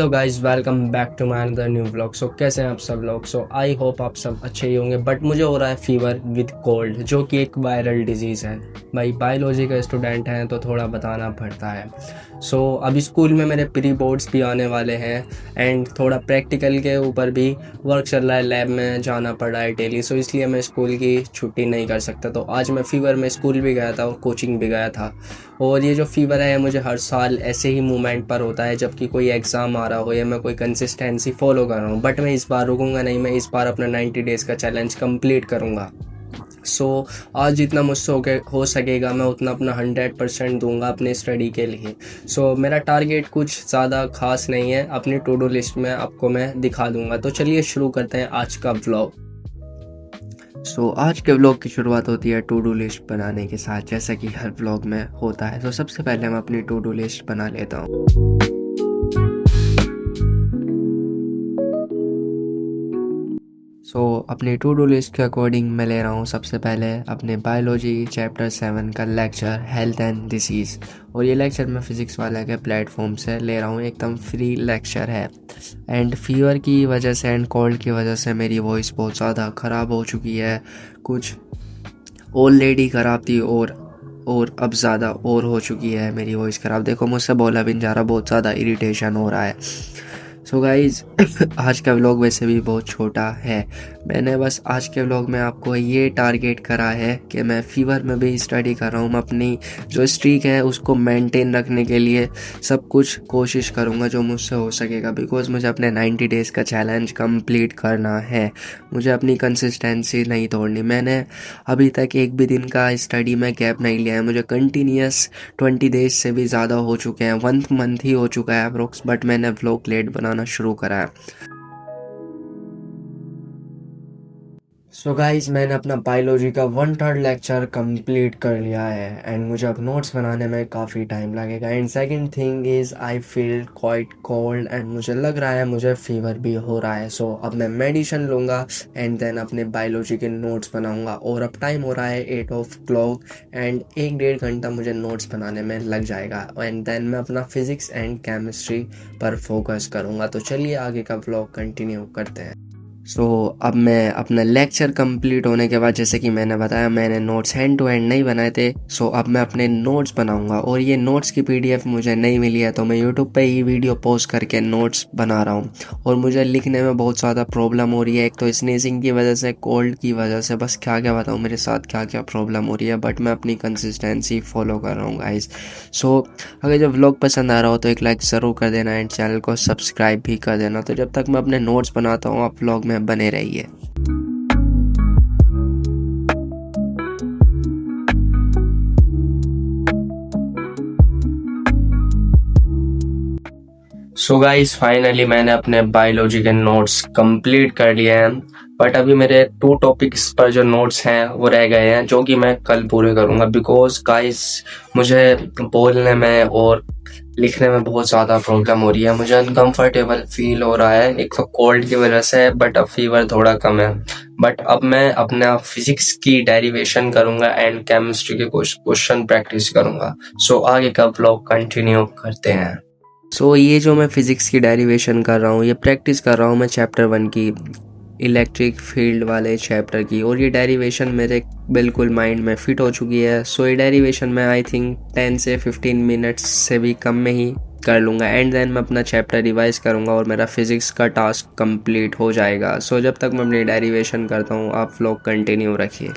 Hello guys, welcome back to my another new vlog. कैसे हैं आप सब लोग? आई होप आप सब अच्छे ही होंगे। बट मुझे हो रहा है फीवर विद कोल्ड, जो कि एक वायरल डिजीज़ है। भाई बायोलॉजी का स्टूडेंट हैं तो थोड़ा बताना पड़ता है। अभी स्कूल में मेरे प्री बोर्ड्स भी आने वाले हैं एंड थोड़ा प्रैक्टिकल के ऊपर भी वर्क चल रहा है, लैब में जाना पड़ रहा है डेली। इसलिए मैं स्कूल की छुट्टी नहीं कर सकता। तो आज मैं फ़ीवर में स्कूल भी गया था और कोचिंग भी गया था। और ये जो फ़ीवर है मुझे हर साल ऐसे ही मोमेंट पर होता है जबकि कोई एग्ज़ाम आ रहा हो या मैं कोई कंसिस्टेंसी फॉलो कर रहा हूँ। बट मैं इस बार रुकूंगा नहीं, मैं इस बार अपना 90 डेज़ का चैलेंज कंप्लीट करूँगा। आज जितना मुझसे हो सकेगा मैं उतना अपना 100% दूंगा अपने स्टडी के लिए। मेरा टारगेट कुछ ज़्यादा खास नहीं है, अपनी टू डू लिस्ट में आपको मैं दिखा दूंगा। तो चलिए शुरू करते हैं आज का व्लॉग। आज के व्लॉग की शुरुआत होती है टू डू लिस्ट बनाने के साथ, जैसा कि हर व्लॉग में होता है। सबसे पहले मैं अपनी टू डू लिस्ट बना लेता हूँ। अपनी टू डू लिस्ट के अकॉर्डिंग मैं ले रहा हूँ सबसे पहले अपने बायोलॉजी चैप्टर 7 का लेक्चर हेल्थ एंड डिसीज़। और ये लेक्चर मैं फ़िज़िक्स वाले के प्लेटफॉर्म से ले रहा हूँ, एकदम फ्री लेक्चर है। एंड फीवर की वजह से एंड कोल्ड की वजह से मेरी वॉइस बहुत ज़्यादा ख़राब हो चुकी है। कुछ ऑलरेडी ख़राब थी और अब ज़्यादा और हो चुकी है मेरी वॉइस ख़राब। देखो मुझसे बोला भी नहीं जा रहा, बहुत ज़्यादा इरिटेशन हो रहा है। गाइज़ आज का व्लॉग वैसे भी बहुत छोटा है। मैंने बस आज के व्लॉग में आपको ये टारगेट करा है कि मैं फ़ीवर में भी स्टडी कर रहा हूँ। मैं अपनी जो स्ट्रीक है उसको मेंटेन रखने के लिए सब कुछ कोशिश करूँगा जो मुझसे हो सकेगा, बिकॉज़ मुझे अपने 90 डेज़ का चैलेंज कंप्लीट करना है। मुझे अपनी कंसिस्टेंसी नहीं तोड़नी। मैंने अभी तक एक भी दिन का स्टडी में गैप नहीं लिया है। मुझे कंटिन्यूस 20 डेज से भी ज़्यादा हो चुके हैं, 1 मंथ ही हो चुका है अप्रोक्स। बट मैंने व्लॉग लेट बनाना शुरू करा है। गाइज मैंने अपना बायोलॉजी का 1/3 लेक्चर कंप्लीट कर लिया है एंड मुझे अब नोट्स बनाने में काफ़ी टाइम लगेगा। And second thing is I feel quite cold and मुझे लग रहा है मुझे फीवर भी हो रहा है। अब मैं मेडिसिन लूँगा एंड देन अपने बायोलॉजी के नोट्स बनाऊँगा। और अब टाइम हो रहा है 8 o'clock एंड 1-1.5 घंटा मुझे नोट्स बनाने में लग जाएगा। एंड देन मैं अपना फिज़िक्स एंड केमिस्ट्री पर फोकस करूँगा। तो चलिए आगे का व्लॉग कंटिन्यू करते हैं। अब मैं अपना लेक्चर कंप्लीट होने के बाद, जैसे कि मैंने बताया, मैंने नोट्स हैंड टू हैंड नहीं बनाए थे। अब मैं अपने नोट्स बनाऊंगा। और ये नोट्स की पीडीएफ मुझे नहीं मिली है तो मैं यूट्यूब पे ही वीडियो पोस्ट करके नोट्स बना रहा हूँ। और मुझे लिखने में बहुत ज़्यादा प्रॉब्लम हो रही है, एक तो स्नीजिंग की वजह से, कोल्ड की वजह से, बस क्या क्या बताऊँ मेरे साथ क्या क्या प्रॉब्लम हो रही है। बट मैं अपनी कंसिस्टेंसी फॉलो कर रहा हूँ गाइज। अगर जब व्लॉग पसंद आ रहा हो तो एक लाइक ज़रूर कर देना एंड चैनल को सब्सक्राइब भी कर देना। तो जब तक मैं अपने नोट्स बनाता हूँ आप व्लॉग में बने रहिए। गाइस फाइनली मैंने अपने बायोलॉजी के नोट्स कंप्लीट कर लिए हैं। बट अभी मेरे 2 टॉपिक्स पर जो नोट्स हैं वो रह गए हैं, जो कि मैं कल पूरे करूंगा। बिकॉज गाइस मुझे बोलने में और लिखने में बहुत ज़्यादा प्रॉब्लम हो रही है। मुझे अनकंफर्टेबल फील हो रहा है, एक तो कोल्ड की वजह से, बट अब फीवर थोड़ा कम है। बट अब मैं अपना फिजिक्स की डेरिवेशन करूंगा एंड केमिस्ट्री के क्वेश्चन प्रैक्टिस करूंगा। आगे का व्लॉग कंटिन्यू करते हैं। ये जो मैं फिज़िक्स की डेरिवेशन कर रहा हूँ, ये प्रैक्टिस कर रहा हूँ मैं चैप्टर 1 की, इलेक्ट्रिक फील्ड वाले चैप्टर की। और ये डेरिवेशन मेरे बिल्कुल माइंड में फिट हो चुकी है। ये डेरिवेशन मैं आई थिंक 10 से 15 मिनट्स से भी कम में ही कर लूँगा। एंड देन मैं अपना चैप्टर रिवाइज करूँगा और मेरा फिज़िक्स का टास्क कंप्लीट हो जाएगा। जब तक मैं अपनी डेरिवेशन करता हूँ आप व्लॉग कंटिन्यू रखिए।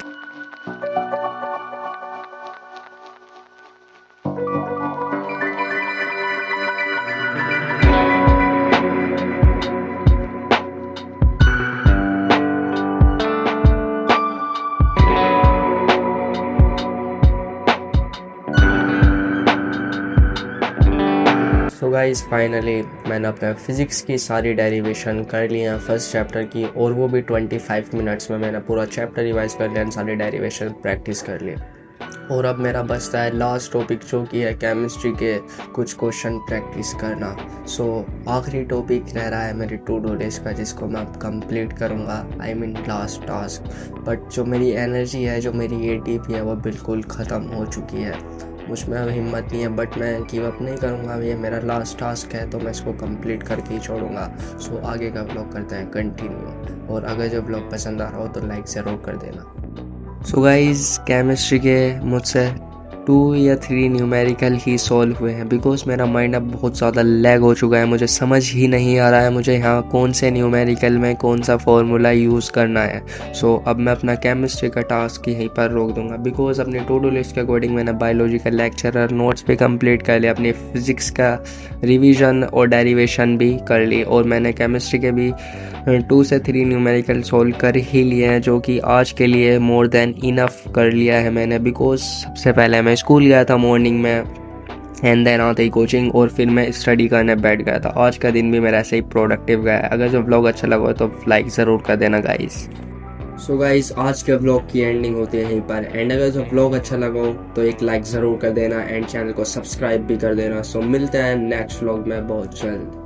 गाइस फाइनली मैंने अपने फिज़िक्स की सारी डेरिवेशन कर ली है फर्स्ट चैप्टर की, और वो भी 25 मिनट्स में मैंने पूरा चैप्टर रिवाइज कर लिया, सारी डेरिवेशन प्रैक्टिस कर ली। और अब मेरा बचता है लास्ट टॉपिक, जो कि है केमिस्ट्री के कुछ क्वेश्चन प्रैक्टिस करना। आखिरी टॉपिक रह रहा है मेरी टू डू लिस्ट का, जिसको मैं अब कंप्लीट करूँगा, I mean last task. But जो मेरी एनर्जी है, जो मेरी एटीपी है, वो बिल्कुल ख़त्म हो चुकी है। मुझ में अब हिम्मत नहीं है, बट मैं गिव अप नहीं करूँगा। ये मेरा लास्ट टास्क है तो मैं इसको कंप्लीट करके ही छोड़ूंगा। सो आगे का व्लॉग करते हैं कंटिन्यू, और अगर जब व्लॉग पसंद आ रहा हो तो लाइक ज़रूर कर देना। सो गाइज़, केमिस्ट्री के मुझसे 2 या 3 न्यूमेरिकल ही सॉल्व हुए हैं, बिकॉज मेरा माइंड अब बहुत ज़्यादा लैग हो चुका है। मुझे समझ ही नहीं आ रहा है मुझे यहाँ कौन से न्यूमेरिकल में कौन सा फॉर्मूला यूज़ करना है। सो अब मैं अपना केमिस्ट्री का टास्क यहीं पर रोक दूंगा, बिकॉज अपनी टू डू लिस्ट के अकॉर्डिंग मैंने बायोलॉजी का लेक्चर नोट्स भी कंप्लीट कर लिया, अपनी फिज़िक्स का रिवीजन और डेरिवेशन भी कर ली, और मैंने केमिस्ट्री के भी 2 से 3 न्यूमेरिकल सॉल्व कर ही लिए हैं, जो कि आज के लिए मोर देन इनफ कर लिया है मैंने। बिकॉज सबसे पहले मैं स्कूल गया था मॉर्निंग में, एंड देन आते ही कोचिंग, और फिर मैं स्टडी करने बैठ गया था। आज का दिन भी मेरा ऐसे ही प्रोडक्टिव गया है। अगर जो व्लॉग अच्छा लगा तो लाइक ज़रूर कर देना गाइस। सो गाइस, आज के व्लॉग की एंडिंग होती है यहीं पर, एंड अगर जो व्लॉग अच्छा लगा हो तो एक लाइक ज़रूर कर देना, एंड चैनल को सब्सक्राइब भी कर देना। सो मिलते हैं नेक्स्ट व्लॉग में बहुत जल्द।